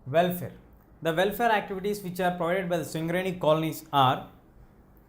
welfare. The welfare activities which are provided by the Singareni colonies are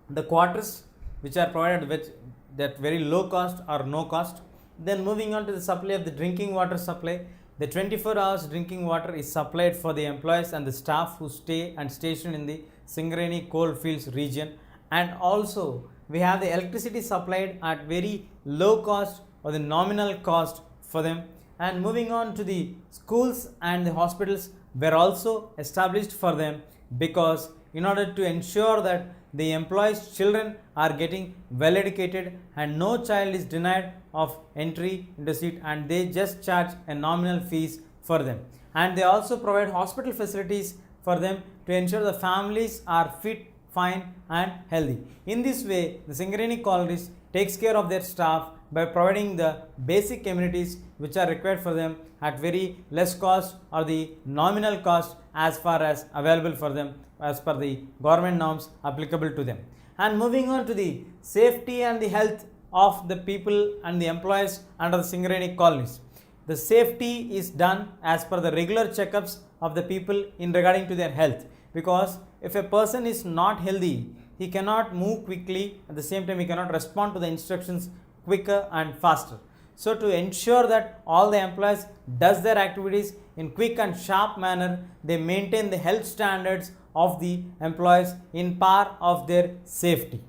the quarters which are provided with that very low cost or no cost. Then moving on to the supply of the drinking water supply, the 24 hours drinking water is supplied for the employees and the staff who stay and station in the Singareni coalfields region. And also we have the electricity supplied at very low cost or the nominal cost for them. And moving on to the schools and the hospitals were also established for them, because in order to ensure that the employees' children are getting well educated and no child is denied of entry into seat, and they just charge a nominal fees for them. And they also provide hospital facilities for them to ensure the families are fit, fine and healthy. In this way, the Singareni colonies takes care of their staff by providing the basic amenities which are required for them at very less cost or the nominal cost as far as available for them as per the government norms applicable to them. And moving on to the safety and the health of the people and the employees under the Singareni colonies. The safety is done as per the regular checkups of the people in regarding to their health, because if a person is not healthy, he cannot move quickly, at the same time he cannot respond to the instructions quicker and faster. So to ensure that all the employees does their activities in quick and sharp manner, they maintain the health standards of the employees in par of their safety.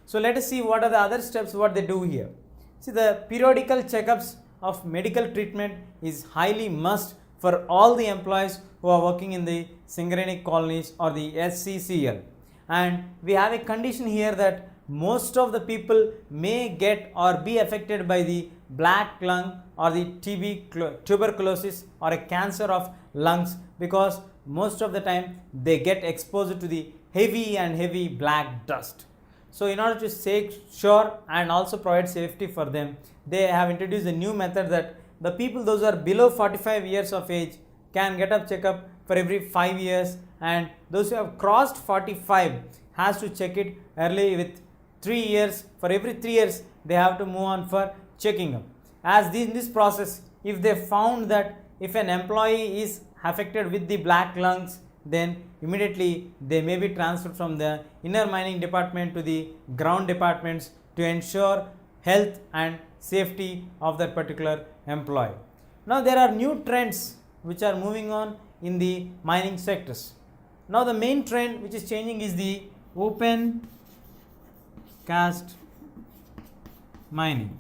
So let us see what are the other steps what they do here. See, the periodical checkups of medical treatment is highly must for all the employees who are working in the Singareni colonies or the SCCL. And we have a condition here that most of the people may get or be affected by the black lung or the TB, tuberculosis or a cancer of lungs, because most of the time they get exposed to the heavy black dust. So in order to make sure and also provide safety for them, they have introduced a new method that the people those who are below 45 years of age can get up checkup for every 5 years, and those who have crossed 45 has to check it early with 3 years. For every 3 years they have to move on for checking up. As in this process, if they found that if an employee is affected with the black lungs, then immediately they may be transferred from the inner mining department to the ground departments to ensure health and safety of that particular employee. Now there are new trends which are moving on in the mining sectors. Now the main trend which is changing is the open cast mining.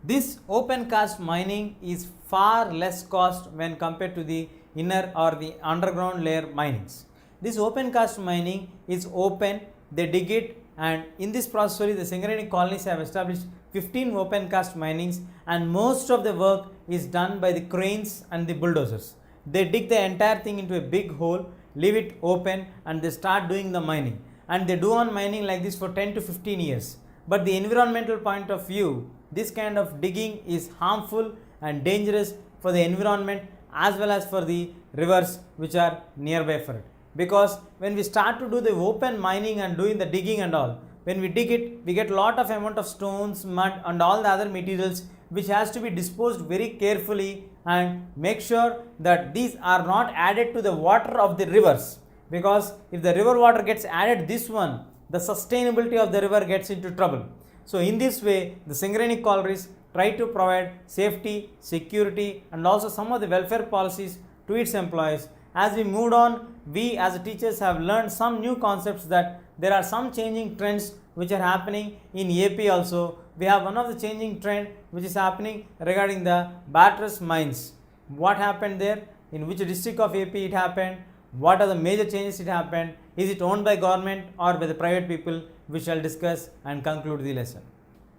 This open cast mining is far less cost when compared to the inner or the underground layer minings. This open cast mining is open, they dig it, and in this process the Singareni colonies have established 15 open cast minings, and most of the work is done by the cranes and the bulldozers. They dig the entire thing into a big hole, leave it open, and they start doing the mining, and they do on mining like this for 10 to 15 years. But the environmental point of view, this kind of digging is harmful and dangerous for the environment as well as for the rivers which are nearby for it. Because when we start to do the open mining and doing the digging and all, when we dig it, we get lot of amount of stones, mud and all the other materials which has to be disposed very carefully, and make sure that these are not added to the water of the rivers, because if the river water gets added this one, the sustainability of the river gets into trouble. So in this way, the Singareni colonies try to provide safety, security and also some of the welfare policies to its employees. As we moved on, we as teachers have learned some new concepts, that there are some changing trends which are happening in AP also. We have one of the changing trend which is happening regarding the Batters mines. What happened there? In which district of AP it happened? What are the major changes it happened? Is it owned by government or by the private people? We shall discuss and conclude the lesson.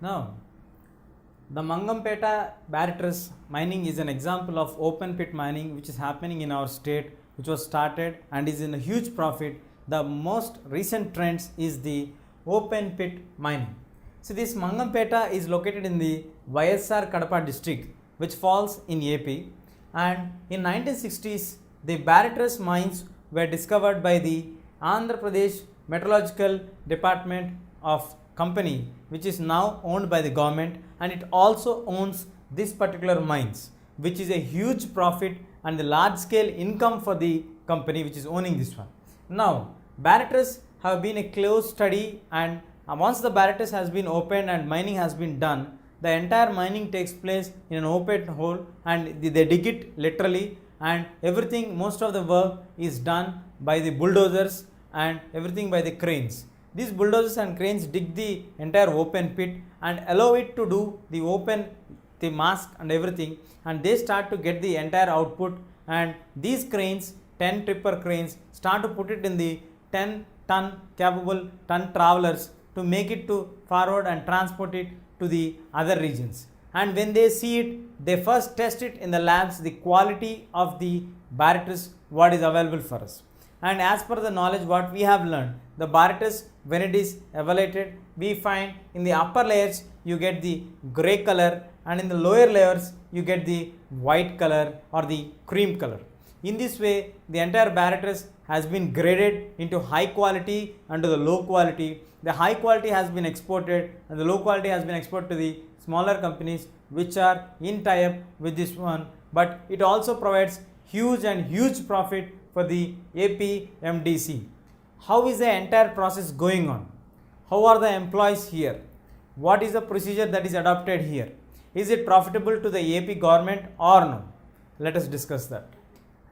Now, the Mangampeta Batters mining is an example of open pit mining which is happening in our state, which was started and is in a huge profit. The most recent trends is the open pit mining. So this Mangampeta is located in the YSR Kadapa district, which falls in AP, and in 1960s the Batters mines were discovered by the Andhra Pradesh Meteorological Department of company, which is now owned by the government, and it also owns this particular mines. which is a huge profit and the large scale income for the company which is owning this one. Now, barrators have been a close study, and once the barrators has been opened and mining has been done, the entire mining takes place in an open hole and they dig it literally, and everything, most of the work is done by the bulldozers and everything by the cranes. These bulldozers and cranes dig the entire open pit and allow it to do the open, the mask and everything, and they start to get the entire output, and these cranes, 10 tipper cranes, start to put it in the 10 ton capable ton travelers to make it to forward and transport it to the other regions. And when they see it, they first test it in the labs, the quality of the barrators what is available for us. And as per the knowledge what we have learned, the barrators, when it is evaluated, we find in the upper layers you get the grey color, and in the lower layers you get the white color or the cream color. In this way, the entire barrators has been graded into high quality and to the low quality. The high quality has been exported and the low quality has been exported to the smaller companies which are in tie-up with this one, but it also provides huge profit for the APMDC. How is the entire process going on? How are the employees here? What is the procedure that is adopted here? Is it profitable to the AP government or no? Let us discuss that.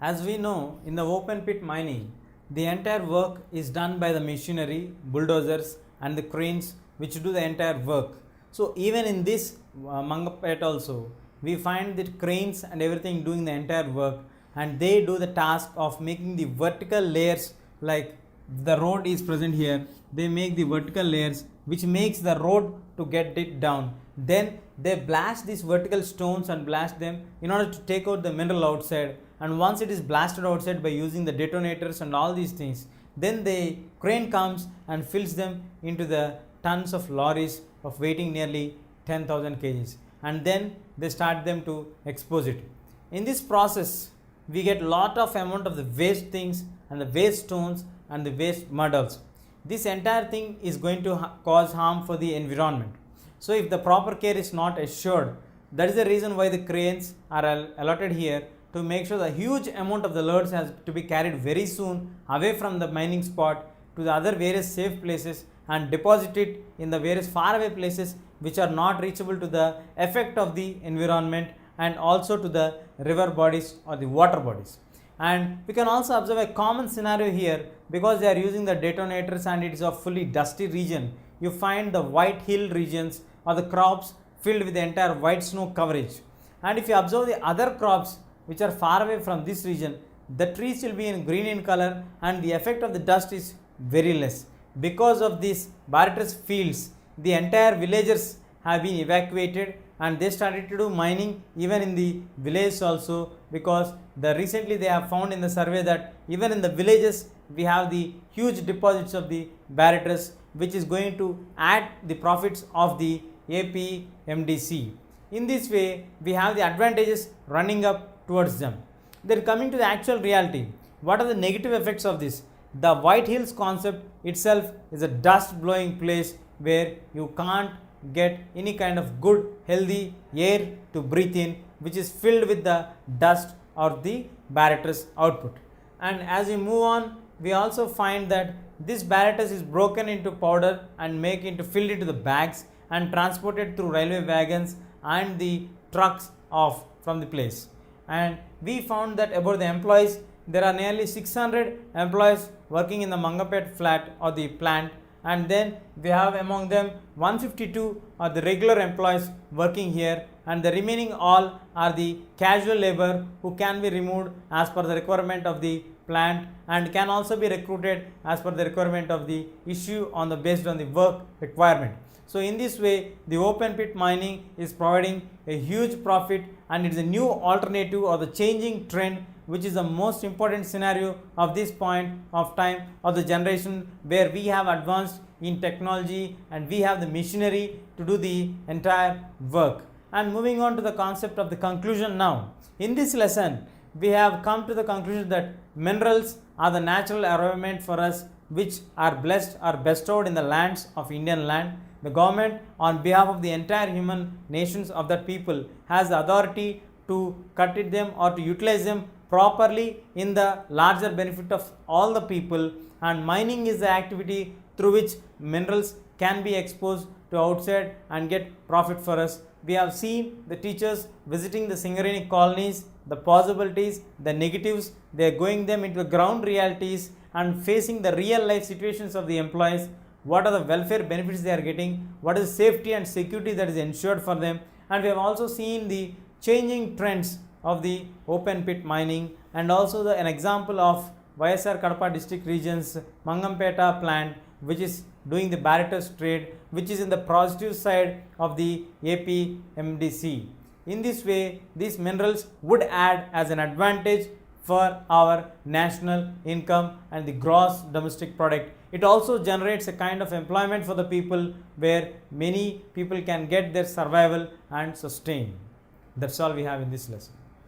As we know, in the open pit mining, the entire work is done by the machinery, bulldozers and the cranes which do the entire work. So even in this Mangapet also, we find that cranes and everything doing the entire work, and they do the task of making the vertical layers. Like the road is present here, they make the vertical layers which makes the road to get it down. Then they blast these vertical stones and blast them in order to take out the mineral outside, and once it is blasted outside by using the detonators and all these things, then the crane comes and fills them into the tons of lorries of weighing nearly 10,000 kgs, and then they start them to expose it. In this process, we get lot of amount of the waste things and the waste stones and the waste mud also. This entire thing is going to cause harm for the environment. So if the proper care is not assured, that is the reason why the cranes are allotted here to make sure the huge amount of the loads has to be carried very soon away from the mining spot to the other various safe places and deposit it in the various faraway places which are not reachable to the effect of the environment and also to the river bodies or the water bodies. And we can also observe a common scenario here, because they are using the detonators and it is a fully dusty region. You find the white hill regions or the crops filled with the entire white snow coverage. And if you observe the other crops which are far away from this region, the trees will be in green in color and the effect of the dust is very less. Because of these barrators fields, the entire villagers have been evacuated and they started to do mining even in the village also, because recently they have found in the survey that even in the villages we have the huge deposits of the barrators, which is going to add the profits of the APMDC. In this way, we have the advantages running up towards them. Then coming to the actual reality, what are the negative effects of this? The White Hills concept itself is a dust blowing place where you can't get any kind of good healthy air to breathe in, which is filled with the dust or the barrators output. And as we move on, we also find that this barrators is broken into powder and filled into the bags and transported through railway wagons and the trucks off from the place. And we found that about the employees, there are nearly 600 employees working in the Mangapet flat or the plant, and then we have among them 152 are the regular employees working here, and the remaining all are the casual labor who can be removed as per the requirement of the plant and can also be recruited as per the requirement of the issue on the based on the work requirement. So in this way, the open pit mining is providing a huge profit, and it is a new alternative or the changing trend, which is the most important scenario of this point of time of the generation, where we have advanced in technology and we have the machinery to do the entire work. And moving on to the concept of the conclusion now. In this lesson, we have come to the conclusion that minerals are the natural environment for us, which are blessed or bestowed in the lands of Indian land. The government, on behalf of the entire human nations of that people, has the authority to cut it them or to utilize them properly in the larger benefit of all the people. And mining is the activity through which minerals can be exposed to outside and get profit for us. We have seen the teachers visiting the Singareni colonies, the possibilities, the negatives, they are going them into the ground realities and facing the real life situations of the employees. What are the welfare benefits they are getting, what is safety and security that is ensured for them. And we have also seen the changing trends of the open pit mining, and also an example of YSR Kadapa district regions Mangampeta plant, which is doing the barriers trade, which is in the positive side of the APMDC. In this way, these minerals would add as an advantage for our national income and the gross domestic product. It also generates a kind of employment for the people where many people can get their survival and sustain. That's all we have in this lesson.